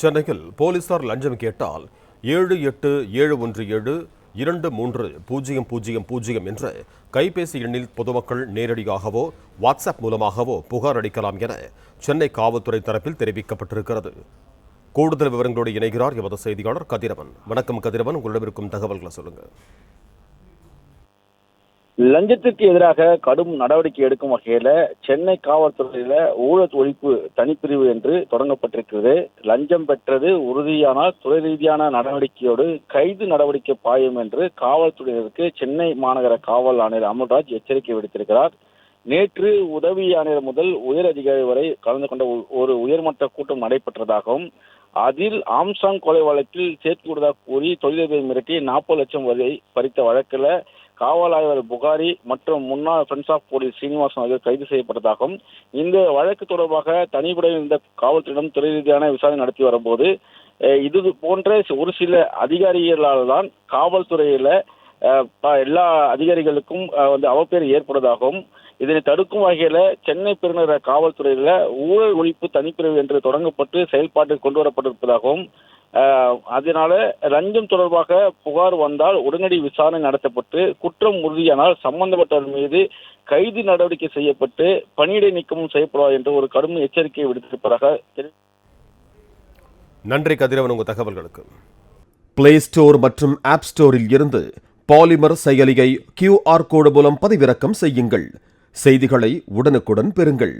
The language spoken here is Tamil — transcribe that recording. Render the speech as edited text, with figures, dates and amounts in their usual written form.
சென்னையில் போலீசார் லஞ்சம் கேட்டால் 7871723000 என்ற கைபேசி எண்ணில் பொதுமக்கள் நேரடியாகவோ வாட்ஸ்அப் மூலமாகவோ புகார் அளிக்கலாம் என சென்னை காவல்துறை தரப்பில் தெரிவிக்கப்பட்டிருக்கிறது. கூடுதல் விவரங்களோடு இணைகிறார் எமது செய்தியாளர் கதிரவன். வணக்கம் கதிரவன், உங்களிடம் இருக்கும் தகவல்களை சொல்லுங்கள். லஞ்சத்திற்கு எதிராக கடும் நடவடிக்கை எடுக்கும் வகையில சென்னை காவல்துறையில ஊழல் ஒழிப்பு தனிப்பிரிவு என்று தொடங்கப்பட்டிருக்கிறது. லஞ்சம் பெற்றது உறுதியானால் துறை ரீதியான நடவடிக்கையோடு கைது நடவடிக்கை பாயும் என்று காவல்துறையினருக்கு சென்னை மாநகர காவல் ஆணையர் அமல்ராஜ் எச்சரிக்கை விடுத்திருக்கிறார். நேற்று உதவி ஆணையர் முதல் உயர் அதிகாரி வரை கலந்து கொண்ட ஒரு உயர்மட்ட கூட்டம் நடைபெற்றதாகவும் அதில் ஆம்சாங் கொலை வழக்கில் சேர்த்துவிடுவதாக கூறி தொழிலதிபரை மிரட்டி 40 லட்சம் வரை பறித்த வழக்கில் காவல் ஆய்வாளர் புகாரி மற்றும் முன்னாள் ஃப்ரெண்ட்ஸ் ஆஃப் போலீஸ் சீனிவாசன் ஆகியோர் கைது செய்யப்பட்டதாகவும் இந்த வழக்கு தொடர்பாக தனிப்படையில் இந்த காவல்துறையிடம் துறை ரீதியான விசாரணை நடத்தி வரும்போது இது போன்ற ஒரு சில அதிகாரிகளால் தான் காவல்துறையில எல்லா அதிகாரிகளுக்கும் அவப்பேறு ஏற்படுவதாகவும் இதனை தடுக்கும் வகையில சென்னை பெருநகர காவல்துறையில ஊழல் ஒழிப்பு தனிப்பிரிவு என்று தொடங்கப்பட்டு செயல்பாட்டில் கொண்டு வரப்பட்டிருப்பதாகவும் அதனால லஞ்சம் தொடர்பாக புகார் வந்தால் உடனடி விசாரணை நடத்தப்பட்டு குற்றம் உறுதியானால் சம்பந்தப்பட்டவர் மீது கைது நடவடிக்கை செய்யப்பட்டு பணியிடை நீக்கமும் செய்யப்படுவார் என்ற ஒரு கடும் எச்சரிக்கையை விடுத்திருப்பதாக. நன்றி கதிரவன், உங்கள் தகவல்களுக்கு. பிளே ஸ்டோர் மற்றும் ஆப் ஸ்டோரில் இருந்து பாலிமர் செயலியை QR கோடு மூலம் பதிவிறக்கம் செய்யுங்கள். செய்திகளை உடனுக்குடன் பெறுங்கள்.